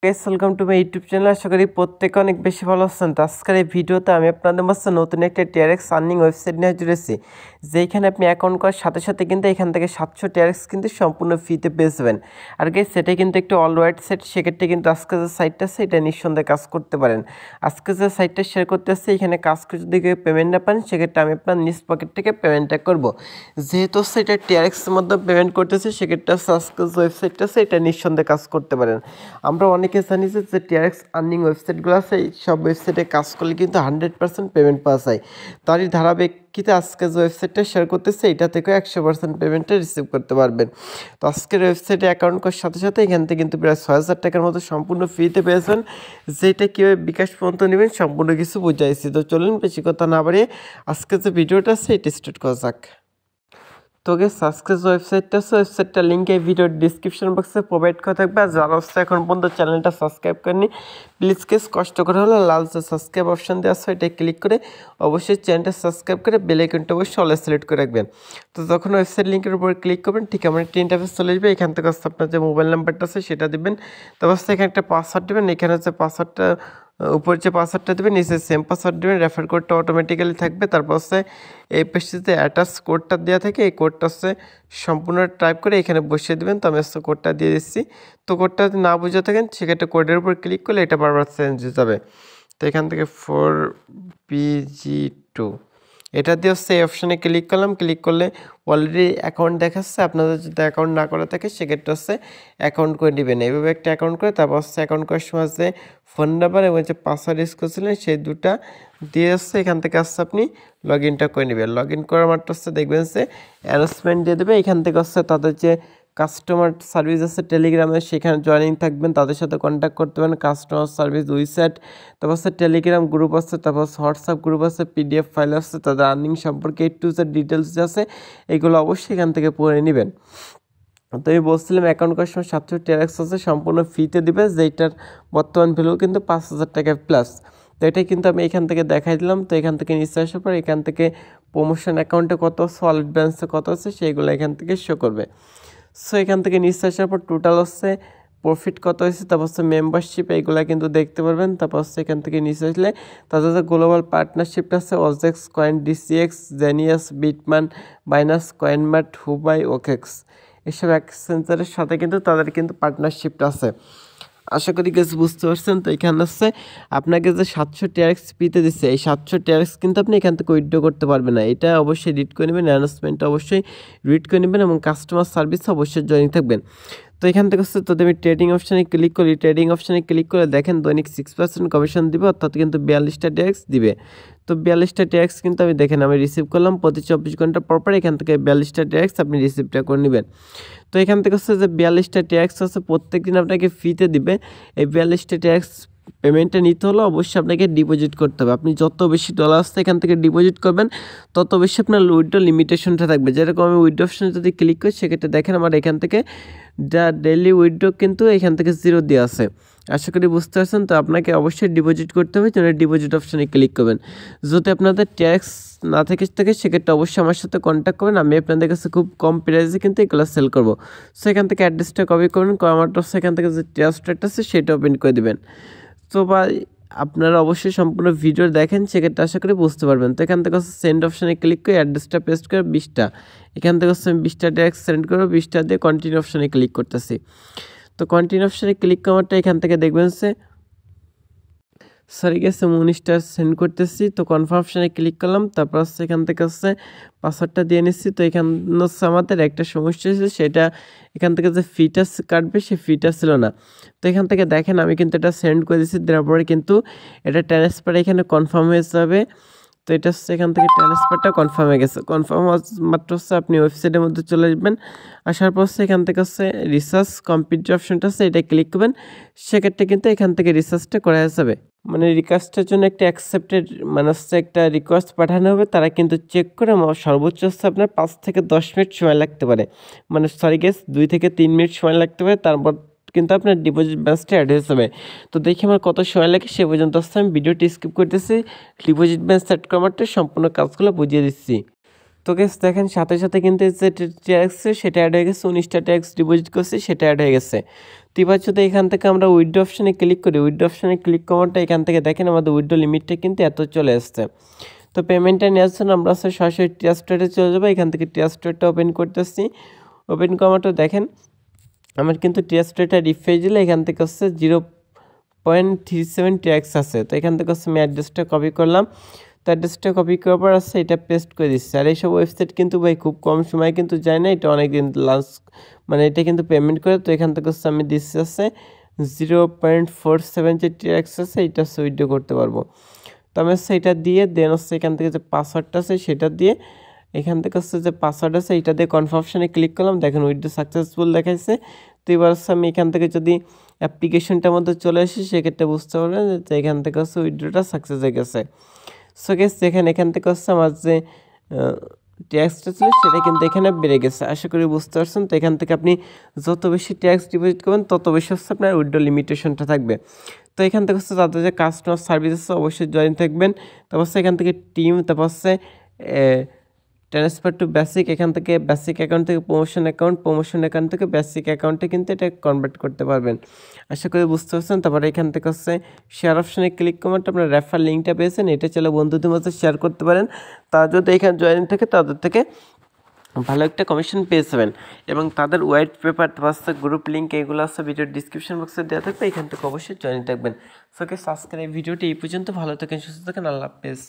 Guys welcome to my YouTube channel. আশা করি প্রত্যেকে অনেক বেশি ভালো আছেন। তো আজকের এই ভিডিওতে আমি আপনাদের মাঝে নতুন একটা টিআরএক্স আর্নিং ওয়েবসাইট নিয়ে জুড়েছি, যেখানে আপনি অ্যাকাউন্ট করার সাথে সাথে কিন্তু এখান থেকে 700 টিআরএক্স কিন্তু সম্পূর্ণ ফ্রিতে পেয়ে যাবেন। আর গাইস সেটা কিন্তু একটু অল ওয়াইড সাইট, সেক্ষেত্রে কিন্তু আজকে যে সাইটটা আছে এটা নিঃসন্দেহে কাজ করতে পারেন। আজকে যে সাইটটা শেয়ার করতেছি এখানে কাজ করে যদি পেমেন্ট না পান, সেক্ষেত্রে আমি আপনার নিজ পকেট থেকে পেমেন্টটা করব। যেহেতু সেটা টিআরএক্সের মধ্যে পেমেন্ট করতেছে, সেক্ষেত্রে আজকে যে ওয়েবসাইটটা আছে এটা নিঃসন্দেহে কাজ করতে পারেন। আমরা অনেকে জানি যে টিআরএক্স আর্নিং ওয়েবসাইটগুলো আছে, এই সব ওয়েবসাইটে কাজ করলে কিন্তু 100% পেমেন্ট পাওয়া যায়। তারই ধারাবাহিকতে আজকে যে ওয়েবসাইটটা শেয়ার করতেছে এটা থেকে 100% পেমেন্টটা রিসিভ করতে পারবেন। তো আজকের ওয়েবসাইটে অ্যাকাউন্ট করার সাথে সাথে এখান থেকে কিন্তু প্রায় 6000 টাকার মতো সম্পূর্ণ ফ্রিতে পেয়েছেন, যেটা কীভাবে বিকাশ পর্যন্ত নেবেন সম্পূর্ণ কিছু বুঝাইছি। তো চলুন বেশি কথা না বাড়িয়ে আজকে যে ভিডিওটা আছে এটা স্টার্ট করা যাক। তো গেস আজকে যে ওয়েবসাইটটা আছে ওয়েবসাইটটার লিঙ্ক এই ভিডিওর ডিসক্রিপশন বক্সে প্রোভাইড করা থাকবে। আর যারা হচ্ছে এখন পর্যন্ত চ্যানেলটা সাবস্ক্রাইব করেনি, প্লিজ কেস কষ্ট করে হলে লাল যে সাবস্ক্রাইব অপশন দেওয়া আছে এটা ক্লিক করে অবশ্যই চ্যানেলটা সাবস্ক্রাইব করে বেল আইকনটা অবশ্যই অলে সিলেক্ট করে রাখবেন। তো যখন ওয়েবসাইট লিঙ্কের উপর ক্লিক করবেন ঠিক আমার একটা ইন্টারফেস চলে আসবে। এখান থেকে হচ্ছে আপনার যে মোবাইল নাম্বারটা আছে সেটা দেবেন, তারপর হচ্ছে এখানে একটা পাসওয়ার্ড দেবেন। এখানে হচ্ছে পাসওয়ার্ডটা উপর যে পাসওয়ার্ডটা দেবেন নিচে সেম পাসওয়ার্ড দেবেন, রেফার কোডটা অটোমেটিক্যালি থাকবে। তারপর হচ্ছে এই পেজে যে অ্যাটাচ কোডটা দেওয়া থাকে এই কোডটা হচ্ছে সম্পূর্ণ টাইপ করে এখানে বসিয়ে দেবেন। তো আমি হচ্ছে কোডটা দিয়ে দিচ্ছি। তো কোডটা যদি না বুঝে থাকেন সেক্ষেত্রে কোডের উপর ক্লিক করলে এটা বারবার চেঞ্জ হয়ে যাবে। তো এখান থেকে 4PG2 এটা দিয়ে হচ্ছে এই অপশানে ক্লিক করলাম। ক্লিক করলে অলরেডি অ্যাকাউন্ট দেখাচ্ছে। আপনাদের যদি অ্যাকাউন্ট না করা থাকে সেক্ষেত্রে হচ্ছে অ্যাকাউন্ট করে নেবেন। এইভাবে একটা অ্যাকাউন্ট করে তারপর হচ্ছে অ্যাকাউন্ট করার সময় যে ফোন নাম্বার এবং যে পাসওয়ার্ড ইউজ করছিলেন সেই দুটা দিয়ে হচ্ছে এখান থেকে আসছে আপনি লগ ইনটা করে নেবেন। লগ ইন করার মাত্র হচ্ছে দেখবেন যে অ্যানাউন্সমেন্ট দিয়ে দেবে। এখান থেকে হচ্ছে তাদের যে কাস্টমার সার্ভিস আছে টেলিগ্রামে, সেখানে জয়েনিং থাকবেন, তাদের সাথে কন্ট্যাক্ট করতে পারেন। কাস্টমার সার্ভিস উইচ্যাট, তারপর হচ্ছে টেলিগ্রাম গ্রুপ আছে, তারপর হোয়াটসঅ্যাপ গ্রুপ আছে, পিডিএফ ফাইল আছে, তাদের আর্নিং সম্পর্কে টু যে ডিটেলস আছে এগুলো অবশ্যই এখান থেকে পড়ে নেবেন। তো আমি বলছিলাম অ্যাকাউন্ট করার সময় 700 টিআরএক্স আছে সম্পূর্ণ ফ্রিতে দিবে, যেটার বর্তমান ভ্যালু কিন্তু 5000 টাকা প্লাস। তো এটা কিন্তু আমি এখান থেকে দেখাই দিলাম। তো এখান থেকে নিচে আসার পর এখান থেকে প্রমোশন অ্যাকাউন্টে কত সলিড ব্যালেন্সে কত আছে সেইগুলো এখান থেকে শো করবে। সো এখান থেকে নিচে আসার পর টোটাল হচ্ছে প্রফিট কত হয়েছে, তারপর হচ্ছে মেম্বারশিপ এইগুলো কিন্তু দেখতে পারবেন। তারপর হচ্ছে এখান থেকে নিচে আসলে তাদের যে গ্লোবাল পার্টনারশিপটা আছে অজেক্স coin, DCX, genius, Bitman, Binance, coinmart, Huobi, OKX, এসব এক্সচেঞ্জারের সাথে কিন্তু তাদের কিন্তু পার্টনারশিপটা আছে। আশা করি গেছে বুঝতে পারছেন। তো এখানে হচ্ছে আপনাকে যে 700 টিআরএক্স পিতে দিচ্ছে এই 700 টিআরএক্স কিন্তু আপনি এখান থেকে উইথড্র করতে পারবেন না। এটা অবশ্যই রিড করে নেবেন, অ্যানাউন্সমেন্টটা অবশ্যই রিড করে নেবেন এবং কাস্টমার সার্ভিসে অবশ্যই জয়েন থাকবেন। তো এখান থেকে হচ্ছে যদি আমি ট্রেডিং অপশানে ক্লিক করি, ট্রেডিং অপশানে ক্লিক করে দেখেন দৈনিক 6% কমিশন দিবে, অর্থাৎ কিন্তু 42টা টিআরএক্স দিবে। তো 42টা টিআরএক্স কিন্তু আমি দেখেন আমি রিসিভ করলাম প্রতি 24 ঘন্টা পর এখান থেকে 42টা টিআরএক্স আপনি রিসিভটা করে নেবেন। তো এখান থেকে হচ্ছে যে 42টা টিআরএক্স হচ্ছে প্রত্যেক দিন আপনাকে ফ্রিতে দিবে। এই 42টা টিআরএক্স পেমেন্টটা নিতে হলে অবশ্যই আপনাকে ডিপোজিট করতে হবে। আপনি যত বেশি ডলার আসছে এখান থেকে ডিপোজিট করবেন তত বেশি আপনার উইথড্র লিমিটেশনটা থাকবে। যেরকম আমি উইথড্র অপশনে যদি ক্লিক করি সেক্ষেত্রে দেখেন আমার এখান থেকে ডেইলি উইথড্র কিন্তু এখান থেকে 0 দেওয়া আছে। আশা করি বুঝতে পারছেন। তো আপনাকে অবশ্যই ডিপোজিট করতে হবে, যেন ডিপোজিট অপশানে ক্লিক করবেন। যদি আপনাদের ট্যাক্স না থেকে সেক্ষেত্রে অবশ্যই আমার সাথে কন্ট্যাক্ট করবেন। আমি আপনাদের কাছে খুব কম প্রাইসে কিন্তু এগুলো সেল করবো। সো এখান থেকে অ্যাড্রেসটা কপি করবেন, কমাটো সেখান থেকে যে ট্রাস্টেডটা আছে সেটা ওপেন করে দেবেন। তো বা আপনারা অবশ্যই সম্পূর্ণ ভিডিও দেখেন, সেক্ষেত্রে আশা করি বুঝতে পারবেন। তো এখান থেকে হচ্ছে সেন্ড অপশানে ক্লিক করে অ্যাড্রেসটা পেস্ট করে 20টা, এখান থেকে হচ্ছে 20টা ট্যাক্স সেন্ড করবো, 20টা দিয়ে কন্টিনিউ অপশানে ক্লিক করতেছি। তো কন্টিনিউ অপশানে ক্লিক করাটা এখান থেকে দেখবেন সে সরি গেছে 19টা সেন্ড করতেছি। তো কনফার্ম অপশানে ক্লিক করলাম, তারপর হচ্ছে এখান থেকে হচ্ছে পাসওয়ার্ডটা দিয়ে নিচ্ছি। তো এখানে হচ্ছে আমাদের একটা সমস্যা হয়েছে, সেটা এখান থেকে যে ফিটা কাটবে সেই ফিটা ছিল না। তো এখান থেকে দেখেন আমি কিন্তু এটা সেন্ড করে দিচ্ছি, দেওয়ার পরে কিন্তু এটা ট্রান্সফার এখানে কনফার্ম হয়ে যাবে। তো এটা হচ্ছে এখান থেকে ট্রান্সফারটা কনফার্ম হয়ে গেছে। কনফার্ম মাত্র হচ্ছে আপনি ওয়েবসাইটের মধ্যে চলে আসবেন। আসার পর হচ্ছে এখান থেকে হচ্ছে রিসার্চ কমপ্লিট যে অপশনটা আছে এটা ক্লিক করবেন। সেক্ষেত্রে কিন্তু এখান থেকে রিসার্চটা করা যাবে। মানে রিকোয়েস্টের জন্য একটা অ্যাকসেপ্টেড মানে হচ্ছে একটা রিকোয়েস্ট পাঠানো হবে, তারা কিন্তু চেক করে সর্বোচ্চ হচ্ছে আপনার 5 থেকে 10 মিনিট সময় লাগতে পারে। মানে সরি গেস 2 থেকে 3 মিনিট সময় লাগতে পারে, তারপর কিন্তু আপনার ডিপোজিট ব্যালেন্সটা অ্যাড হয়ে যাবে। তো দেখি আমার কত সময় লাগে সে পর্যন্ত আসছে আমি ভিডিওটি স্কিপ করতেছি। ডিপোজিট ব্যালেন্স সেট করার সম্পূর্ণ কাজগুলো বুঝিয়ে দিচ্ছি। তো গেস দেখেন সাথে সাথে কিন্তু যে ট্যাক্স সেটা অ্যাড হয়ে গেছে, 19টা ট্যাক্স ডিপোজিট করছি সেটা অ্যাড হয়ে গেছে। তো এবার যদি এখান থেকে আমরা উইথড্র অপশানে ক্লিক করি, উইথড্র অপশানে ক্লিক করাটা এখান থেকে দেখেন আমাদের উইথড্র লিমিটটা কিন্তু এত চলে আসছে। তো পেমেন্টটা নেওয়ার জন্য আমরা সরাসরি ট্রাস্টেডে চলে যাবো। এখান থেকে ট্রাস্টেডটা ওপেন করতেছি। ওপেন করাটা দেখেন আমার কিন্তু ট্রাস্টেডটা রিফ্রেশ দিলে এখান থেকে হচ্ছে 0.37 ট্যাক্স আছে। তো এখান থেকে হচ্ছে আমি অ্যাড্রেসটা কপি করলাম। তো অ্যাড্রেসটা কপি করার পর আছে এটা পেস্ট করে দিচ্ছি। আর এইসব ওয়েবসাইট কিন্তু ভাই খুব কম সময় কিন্তু যায় না, এটা অনেক দিন লাঞ্চ মানে এটা কিন্তু পেমেন্ট করে। তো এখান থেকে হচ্ছে আমি দিচ্ছি আছে 0.47 যে ট্যাক্স আছে এটা হচ্ছে উইথড্র করতে পারবো। তো আমি হচ্ছে এটা দিয়ে দেন হচ্ছে এখান থেকে যে পাসওয়ার্ডটা আছে সেটা দিয়ে এখান থেকে হচ্ছে যে পাসওয়ার্ড আছে এটা দিয়ে কনফার্মেশনে ক্লিক করলাম, দেখেন উইথড্র সাকসেসফুল দেখাইছে। তো এবার হচ্ছে আমি এখান থেকে যদি অ্যাপ্লিকেশনটার মধ্যে চলে আসি সেক্ষেত্রে বুঝতে পারবেন যে এখান থেকে হচ্ছে উইথড্রটা সাকসেস হয়ে গেছে। সো গেস এখান থেকে হচ্ছে আমার যে ট্যাক্সটা ছিল সেটা কিন্তু এখানে বেড়ে গেছে, আশা করি বুঝতে পারছেন। তো এখান থেকে আপনি যত বেশি ট্যাক্স ডিপোজিট করবেন তত বেশি হচ্ছে আপনার উইথড্র লিমিটেশনটা থাকবে। তো এখান থেকে হচ্ছে তাদের যে কাস্টমার সার্ভিস আছে অবশ্যই জয়েন থাকবেন। তারপর হচ্ছে এখান থেকে টিম, তারপর হচ্ছে ট্রান্সফার টু বেসিক, এখান থেকে বেসিক অ্যাকাউন্ট থেকে প্রমোশন অ্যাকাউন্ট, প্রমোশন অ্যাকাউন্ট থেকে বেসিক অ্যাকাউন্টে কিন্তু এটা কনভার্ট করতে পারবেন, আশা করি বুঝতে পারছেন। তারপরে এখান থেকে হচ্ছে শেয়ার অপশানে ক্লিক করতে আপনার রেফার লিঙ্কটা পেয়েছেন, এটা চলে বন্ধুদের মধ্যে শেয়ার করতে পারেন। তারা যদি এখানে জয়েন থাকে তাদের থেকে ভালো একটা কমিশন পেয়ে যাবেন। এবং তাদের হোয়াইট পেপার হচ্ছে গ্রুপ লিঙ্ক এগুলো আছে ভিডিওর ডিসক্রিপশন বক্সে দেওয়া থাকবে, এখান থেকে অবশ্যই জয়েন থাকবেন। সো আজকের এই ভিডিওটি এই পর্যন্ত, ভালো থাকেন, সুস্থ থাকেন, আল্লাহ হাফেজ।